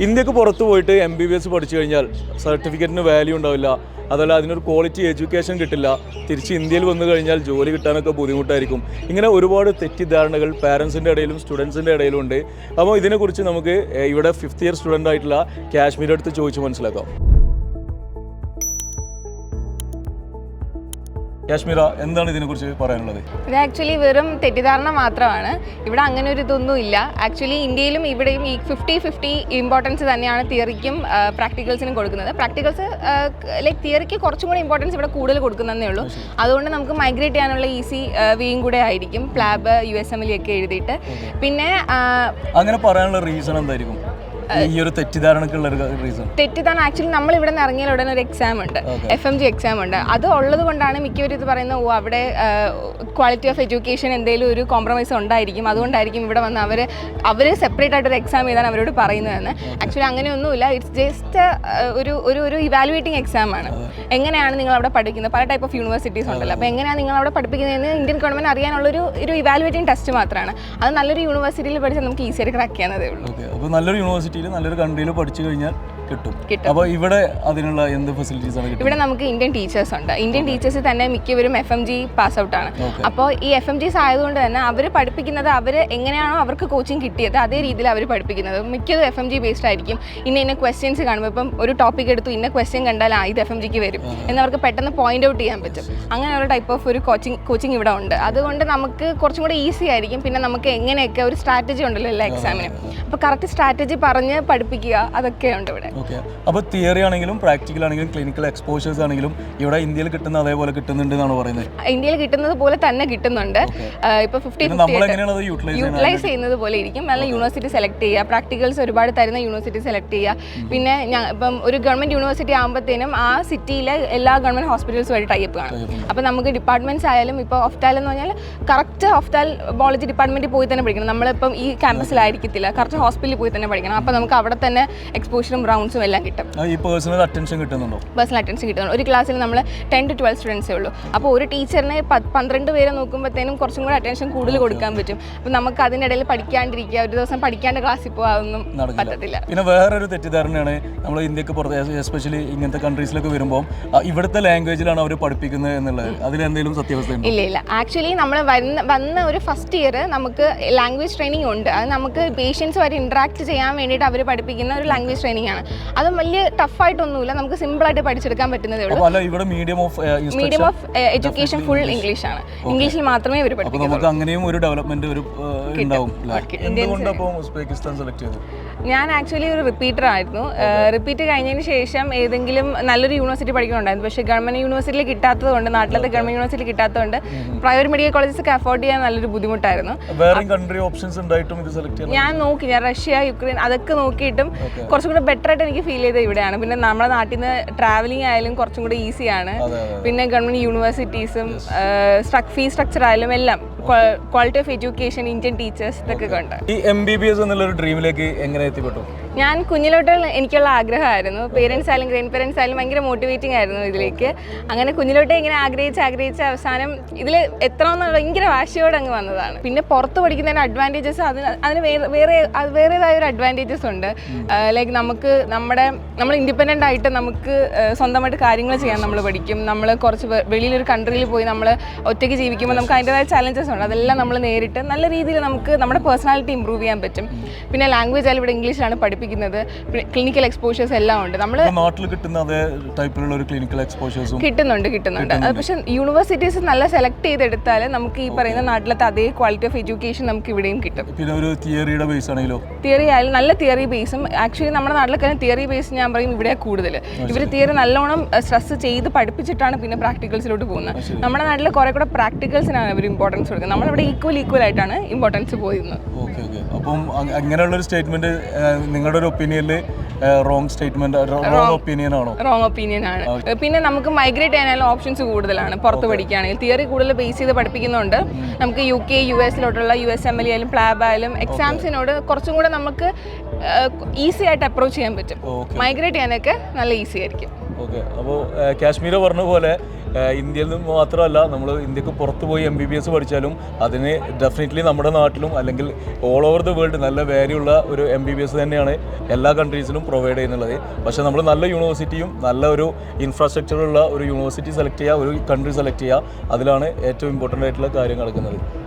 ഇന്ത്യക്ക് പുറത്ത് പോയിട്ട് MBBS പഠിച്ചു കഴിഞ്ഞാൽ സർട്ടിഫിക്കറ്റിന് വാല്യൂ ഉണ്ടാവില്ല, അതല്ല അതിനൊരു ക്വാളിറ്റി എഡ്യൂക്കേഷൻ കിട്ടില്ല, തിരിച്ച് ഇന്ത്യയിൽ വന്നു കഴിഞ്ഞാൽ ജോലി കിട്ടാനൊക്കെ ബുദ്ധിമുട്ടായിരിക്കും. ഇങ്ങനെ ഒരുപാട് തെറ്റിദ്ധാരണകൾ പാരൻസിൻ്റെ ഇടയിലും സ്റ്റുഡൻസിൻ്റെ ഇടയിലും ഉണ്ട്. അപ്പോൾ ഇതിനെക്കുറിച്ച് നമുക്ക് ഇവിടെ 5th ഇയർ സ്റ്റുഡൻ്റ് ആയിട്ടുള്ള കാശ്മീരുടെ അടുത്ത് ചോദിച്ച് മനസ്സിലാക്കാം. കാശ്മീര, എന്താണ് ഇതിനെക്കുറിച്ച് പറയാനുള്ളത്? ഇത് ആക്ച്വലി വെറും തെറ്റിദ്ധാരണ മാത്രമാണ്. ഇവിടെ അങ്ങനെ ഒരു ഇതൊന്നും ഇല്ല. ആക്ച്വലി ഇന്ത്യയിലും ഇവിടെയും ഈ 50-50 ഇമ്പോർട്ടൻസ് തന്നെയാണ് തിയറിക്കും പ്രാക്ടിക്കൽസിനും കൊടുക്കുന്നത്. പ്രാക്ടിക്കൽസ് ലൈക്ക് തിയറിക്ക് കുറച്ചും കൂടി ഇമ്പോർട്ടൻസ് ഇവിടെ കൂടുതൽ കൊടുക്കുന്നതേ ഉള്ളൂ. അതുകൊണ്ട് നമുക്ക് മൈഗ്രേറ്റ് ചെയ്യാനുള്ള ഈസി വേയും കൂടെ ആയിരിക്കും പ്ലാബ് USMLE ഒക്കെ എഴുതിയിട്ട്. പിന്നെ അങ്ങനെ പറയാനുള്ള റീസൺ എന്തായിരിക്കും? ഈ ഒരു തെറ്റിദ്ധാരണക്കുള്ള റീസൺ തെറ്റിദ്ധാരണ ആക്ച്വലി നമ്മൾ ഇവിടെ നിന്ന് ഇറങ്ങിയാൽ ഉടനെ ഒരു എക്സാം ഉണ്ട്, FMG എക്സാം ഉണ്ട്. അത് ഉള്ളത് കൊണ്ടാണ് മിക്കവരും ഇത് പറയുന്നത്, അവിടെ ക്വാളിറ്റി ഓഫ് എഡ്യൂക്കേഷൻ എന്തെങ്കിലും ഒരു കോംപ്രമൈസ് ഉണ്ടായിരിക്കും, അതുകൊണ്ടായിരിക്കും ഇവിടെ വന്ന് അവർ സെപ്പറേറ്റ് ആയിട്ടൊരു എക്സാം എഴുതാൻ അവരോട് പറയുന്നതെന്ന്. ആക്ച്വലി അങ്ങനെയൊന്നുമില്ല. ഇറ്റ്സ് ജസ്റ്റ് ഒരു ഇവാലുവേറ്റിംഗ് എക്സാം ആണ്. എങ്ങനെയാണ് നിങ്ങൾ അവിടെ പഠിക്കുന്നത്? പല ടൈപ്പ് ഓഫ് യൂണിവേഴ്സിറ്റീസ് ഉണ്ടല്ലോ. അപ്പോൾ എങ്ങനെയാണ് നിങ്ങൾ അവിടെ പഠിപ്പിക്കുന്നതെന്ന് ഇന്ത്യൻ ഗവൺമെൻറ് അറിയാനുള്ളൊരു ഇവാലുവേറ്റിംഗ് ടെസ്റ്റ് മാത്രമാണ്. അത് നല്ലൊരു യൂണിവേഴ്സിറ്റിയിൽ പഠിച്ചാൽ നമുക്ക് ഈസിയായിട്ട് ക്രാക്ക് ചെയ്യാവുന്നതേ ഉള്ളൂ. അപ്പോൾ നല്ലൊരു യൂണിവേഴ്സിറ്റി നല്ലൊരു കൺട്രിയിൽ പഠിച്ചു കഴിഞ്ഞാൽ കിട്ടും. അപ്പോൾ ഇവിടെ അതിനുള്ള എന്ത് ഫെസിലിറ്റീസ് ആണ്? ഇവിടെ നമുക്ക് ഇന്ത്യൻ ടീച്ചേഴ്സ് ഉണ്ട്. ഇന്ത്യൻ ടീച്ചേഴ്സ് തന്നെ മിക്കവരും FMG പാസ് ഔട്ട് ആണ്. അപ്പോൾ ഈ FMGs ആയതുകൊണ്ട് തന്നെ അവർ പഠിപ്പിക്കുന്നത് അവർ എങ്ങനെയാണോ അവർക്ക് കോച്ചിങ് കിട്ടിയത് അതേ രീതിയിൽ അവർ പഠിപ്പിക്കുന്നത്. മിക്കതും FMG ബേസ്ഡ് ആയിരിക്കും. ഇന്ന ക്വസ്റ്റ്യൻസ് കാണുമ്പോൾ ഇപ്പം ഒരു ടോപ്പിക് എടുത്തു, ഇന്ന ക്വസ്റ്റ്യൻ കണ്ടാൽ ഇത് FMGക്ക് വരും എന്നവർക്ക് പെട്ടെന്ന് പോയിന്റ് ഔട്ട് ചെയ്യാൻ പറ്റും. അങ്ങനെയുള്ള ടൈപ്പ് ഓഫ് ഒരു കോച്ചിങ് ഇവിടെ ഉണ്ട്. അതുകൊണ്ട് നമുക്ക് കുറച്ചും കൂടെ ഈസി ആയിരിക്കും. പിന്നെ നമുക്ക് എങ്ങനെയൊക്കെ ഒരു സ്ട്രാറ്റജി ഉണ്ടല്ലോ എല്ലാ എക്സാമിനും. അപ്പോൾ കറക്റ്റ് സ്ട്രാറ്റജി പറഞ്ഞ് പഠിപ്പിക്കുക, അതൊക്കെ ഉണ്ട് ഇവിടെ. അപ്പോൾ തിയറി ആണെങ്കിലും പ്രാക്ടിക്കൽ ആണെങ്കിലും ക്ലിനിക്കൽ എക്സ്പോഷേഴ്സ് ആണെങ്കിലും ഇവിടെ ഇന്ത്യയിൽ കിട്ടുന്ന അതേപോലെ കിട്ടുന്നുണ്ട് എന്നാണ് പറയുന്നത്. ഇന്ത്യയിൽ കിട്ടുന്നത് പോലെ തന്നെ കിട്ടുന്നുണ്ട്. ഇപ്പോൾ 50-50 യൂട്ടിലൈസ് ചെയ്യുന്നത് പോലെ ഇരിക്കും. നല്ല യൂണിവേഴ്സിറ്റി സെലക്ട് ചെയ്യുക, പ്രാക്ടിക്കൽസ് ഒരുപാട് തരുന്ന യൂണിവേഴ്സിറ്റി സെലക്ട് ചെയ്യുക. പിന്നെ ഇപ്പം ഒരു ഗവൺമെൻറ് യൂണിവേഴ്സിറ്റി ആകുമ്പോഴത്തേനും ആ സിറ്റിയിലെ എല്ലാ ഗവൺമെൻറ് ഹോസ്പിറ്റൽസുമായിട്ട് ടൈപ്പ് കാണും. അപ്പോൾ നമുക്ക് ഡിപ്പാർട്ട്മെൻറ്റ്സ് ആയാലും ഇപ്പോൾ ഒഫ്താൽ എന്ന് പറഞ്ഞാൽ കറക്റ്റ് ഒഫ്താൽമോളജി ഡിപ്പാർട്ട്മെൻറ്റിൽ പോയി തന്നെ പഠിക്കണം. നമ്മളിപ്പം ഈ ക്യാമ്പസിലായിരിക്കത്തില്ല, കറക്റ്റ് ഹോസ്പിറ്റലിൽ പോയി തന്നെ പഠിക്കണം. അപ്പോൾ നമുക്ക് അവിടെ തന്നെ എക്സ്പോഷറും റൗണ്ട്സും എല്ലാം കിട്ടും. ഈ പേഴ്സണൽ അറ്റൻഷൻ കിട്ടുന്നുണ്ടോ? പേഴ്സണൽ അറ്റൻഷൻ കിട്ടുന്നുണ്ട്. ഒരു ക്ലാസ്സിൽ നമ്മൾ 10 to 12 സ്റ്റുഡൻസേ ഉള്ളൂ. അപ്പോൾ ഒരു ടീച്ചറിനെ 12 പേരെ നോക്കുമ്പോഴത്തേനും കുറച്ചും കൂടെ അറ്റൻഷൻ കൂടുതൽ കൊടുക്കാൻ പറ്റും. അപ്പോൾ നമുക്ക് അതിനിടയിൽ പഠിക്കാണ്ടിരിക്കുക, ഒരു ദിവസം പഠിക്കാണ്ട് ക്ലാസ്സിൽ പോകാനൊന്നും പറ്റത്തില്ല. പിന്നെ വേറൊരു തെറ്റിദ്ധാരണയാണ് നമ്മൾ ഇന്ത്യക്ക് പുറത്ത് എസ്പെഷ്യലി ഇങ്ങനത്തെ കൺട്രീസിലൊക്കെ വരുമ്പോൾ ഇവിടുത്തെ ലാംഗ്വേജിലാണ് അവർ പഠിപ്പിക്കുന്നത് എന്നുള്ളത്. അതിലെന്തെങ്കിലും സത്യാവസ്ഥ? ഇല്ല. ആക്ച്വലി നമ്മൾ വന്ന ഒരു ഫസ്റ്റ് ഇയർ നമുക്ക് ലാംഗ്വേജ് ട്രെയിനിങ് ഉണ്ട്. അത് നമുക്ക് പേഷ്യൻസുമായിട്ട് ഇൻട്രാക്ട് ചെയ്യാൻ വേണ്ടിയിട്ട് അവർ പഠിപ്പിക്കുന്ന ഒരു ലാംഗ്വേജ് ട്രെയിനിങ് ആണ്. അത് വലിയ ടഫായിട്ടൊന്നുമില്ല, നമുക്ക് സിമ്പിളായിട്ട് പഠിച്ചെടുക്കാൻ പറ്റുന്നതേ ഉള്ളൂ. Medium of education full English ആണ്. ഇംഗ്ലീഷിൽ മാത്രമേ അവർ പഠിപ്പിക്കൂ. നമുക്ക് അങ്ങനെയും ഒരു ഡെവലപ്മെന്റ് ഉണ്ടാവും. എന്തുകൊണ്ട് അപ്പോൾ ഉസ്ബെക്കിസ്ഥാൻ സെലക്ട് ചെയ്തു? ഞാൻ ആക്ച്വലി ഒരു റിപ്പീറ്റർ ആയിരുന്നു. റിപ്പീറ്റ് കഴിഞ്ഞതിന് ശേഷം ഏതെങ്കിലും നല്ലൊരു യൂണിവേഴ്സിറ്റി പഠിക്കണമുണ്ടായിരുന്നു. പക്ഷേ ഗവൺമെൻറ് യൂണിവേഴ്സിറ്റിയിൽ കിട്ടാത്തതുകൊണ്ട്, നാട്ടിലത്തെ ഗവൺമെൻറ് യൂണിവേഴ്സിറ്റി കിട്ടാത്തതുകൊണ്ട് പ്രൈവറ്റ് മെഡിക്കൽ കോളേജസ് അഫോർഡ് ചെയ്യാൻ നല്ലൊരു ബുദ്ധിമുട്ടായിരുന്നു. ഞാൻ നോക്കി, ഞാൻ റഷ്യ, യുക്രൈൻ അതൊക്കെ നോക്കിയിട്ടും കുറച്ചും കൂടെ ബെറ്റർ ആയിട്ട് എനിക്ക് ഫീൽ ചെയ്തത് ഇവിടെയാണ്. പിന്നെ നമ്മുടെ നാട്ടിൽ നിന്ന് ട്രാവലിംഗ് ആയാലും കുറച്ചും കൂടെ ഈസിയാണ്. പിന്നെ ഗവൺമെൻറ് യൂണിവേഴ്സിറ്റീസും ഫീസ് സ്ട്രക്ചർ ആയാലും എല്ലാം, quality of education, Indian teachers ഇതൊക്കെ കൊണ്ട്. ഈ MBBS എന്നുള്ളൊരു ഡ്രീമിലേക്ക് എങ്ങനെ എത്തിപ്പെട്ടു? ഞാൻ കുഞ്ഞിലോട്ട് എനിക്കുള്ള ആഗ്രഹമായിരുന്നു. പേരൻസ് ആയാലും ഗ്രാൻഡ് പേരൻസ് ആയാലും ഭയങ്കര മോട്ടിവേറ്റിംഗ് ആയിരുന്നു ഇതിലേക്ക്. അങ്ങനെ കുഞ്ഞിലോട്ട് ഇങ്ങനെ ആഗ്രഹിച്ച് അവസാനം ഇതിൽ എത്രയെന്നുള്ള ഭയങ്കര വാശിയോടെ അങ്ങ് വന്നതാണ്. പിന്നെ പുറത്ത് പഠിക്കുന്നതിന് അഡ്വാൻറ്റേജസ് അതിന് വേറേതായ ഒരു അഡ്വാൻറ്റേജസ് ഉണ്ട്. ലൈക്ക് നമ്മൾ ഇൻഡിപെൻഡൻ്റ് ആയിട്ട് നമുക്ക് സ്വന്തമായിട്ട് കാര്യങ്ങൾ ചെയ്യാൻ നമ്മൾ പഠിക്കും. നമ്മൾ കുറച്ച് വെളിയിലൊരു കൺട്രിയിൽ പോയി നമ്മൾ ഒറ്റയ്ക്ക് ജീവിക്കുമ്പോൾ നമുക്ക് അതിൻ്റെതായ ചലഞ്ചസ് ഉണ്ട്. അതെല്ലാം നമ്മൾ നേരിട്ട് നല്ല രീതിയിൽ നമുക്ക് നമ്മുടെ പേഴ്സണാലിറ്റി ഇമ്പ്രൂവ് ചെയ്യാൻ പറ്റും. പിന്നെ ലാംഗ്വേജ് ആയാലും ഇവിടെ ഇംഗ്ലീഷിലാണ് പഠിപ്പിക്കുന്നത്. ക്ലിനിക്കൽ എക്സ്പോഷേഴ്സ് എല്ലാം ഉണ്ട്. നമ്മൾ നാട്ടിൽ കിട്ടുന്ന അതേ ടൈപ്പിലുള്ള ഒരു ക്ലിനിക്കൽ എക്സ്പോഷേഴ്സും കിട്ടുന്നുണ്ട്. അത് പക്ഷേ യൂണിവേഴ്സിറ്റീസ് നല്ല സെലക്ട് ചെയ്തെടുത്താൽ നമുക്ക് ഈ പറയുന്ന നാട്ടിലത്തെ അതേ ക്വാളിറ്റി ഓഫ് എഡ്യൂക്കേഷൻ നമുക്ക് ഇവിടെയും കിട്ടും. പിന്നെ ഒരു തിയറിയുടെ ബേസ് ആണെങ്കിലോ? തിയറി ആയാലും നല്ല തിയറി ബേസും. ആക്ച്വലി നമ്മുടെ നാട്ടിലൊക്കെ തിയറി ബേസ് ഞാൻ പറയും ഇവിടെ കൂടുതൽ. ഇവർ തിയറി നല്ലോണം സ്ട്രെസ് ചെയ്ത് പഠിപ്പിച്ചിട്ടാണ് പിന്നെ പ്രാക്ടിക്കൽസിലോട്ട് പോകുന്നത്. നമ്മുടെ നാട്ടിൽ കുറെ കൂടെ പ്രാക്ടിക്കൽസിനാണ് അവർ ഇമ്പോർട്ടൻസ് കൊടുക്കുന്നത്. നമ്മളിവിടെ ഈക്വൽ ആയിട്ടാണ് ഇമ്പോർട്ടൻസ് പോയിരുന്നത്. അപ്പം അങ്ങനെയുള്ളൊരു സ്റ്റേറ്റ്മെന്റ് നിങ്ങളുടെ ഒരു ഒപ്പീനിയനിൽ റോങ് സ്റ്റേറ്റ്മെന്റ്, റോങ് ഒപ്പീനിയൻ ആണോ? റോങ് ഒപ്പീനിയൻ ആണ്. പിന്നെ നമുക്ക് മൈഗ്രേറ്റ് ചെയ്യാനുള്ള ഓപ്ഷൻസ് കൂടുതലാണ് പുറത്ത് പഠിക്കുകയാണെങ്കിൽ. തിയറി കൂടുതൽ ബേസ് ചെയ്ത് പഠിപ്പിക്കുന്നുണ്ട്. നമുക്ക് UK US-ലോട്ടുള്ള USMLE ആയാലും പ്ലാബ് ആയാലും എക്സാംസിനോട് കുറച്ചും കൂടെ നമുക്ക് ഈസി ആയിട്ട് അപ്രോച്ച് ചെയ്യാൻ പറ്റും. മൈഗ്രേറ്റ് ചെയ്യാനൊക്കെ നല്ല ഈസി ആയിരിക്കും. അപ്പോൾ കാശ്മീർ പറഞ്ഞ പോലെ ഇന്ത്യയിൽ നിന്ന് മാത്രമല്ല നമ്മൾ ഇന്ത്യക്ക് പുറത്ത് പോയി MBBS പഠിച്ചാലും അതിന് ഡെഫിനറ്റ്ലി നമ്മുടെ നാട്ടിലും അല്ലെങ്കിൽ ഓൾ ഓവർ ദ വേൾഡ് നല്ല വാല്യൂ ഉള്ള ഒരു MBBS തന്നെയാണ് എല്ലാ കൺട്രീസിലും പ്രൊവൈഡ് ചെയ്യുന്നുള്ളത്. പക്ഷേ നമ്മൾ നല്ല യൂണിവേഴ്സിറ്റിയും നല്ല ഒരു ഇൻഫ്രാസ്ട്രക്ചറുള്ള ഒരു യൂണിവേഴ്സിറ്റി സെലക്ട് ചെയ്യുക, ഒരു കൺട്രി സെലക്ട് ചെയ്യുക, അതിലാണ് ഏറ്റവും ഇമ്പോർട്ടൻ്റ് ആയിട്ടുള്ള കാര്യം നടക്കുന്നത്.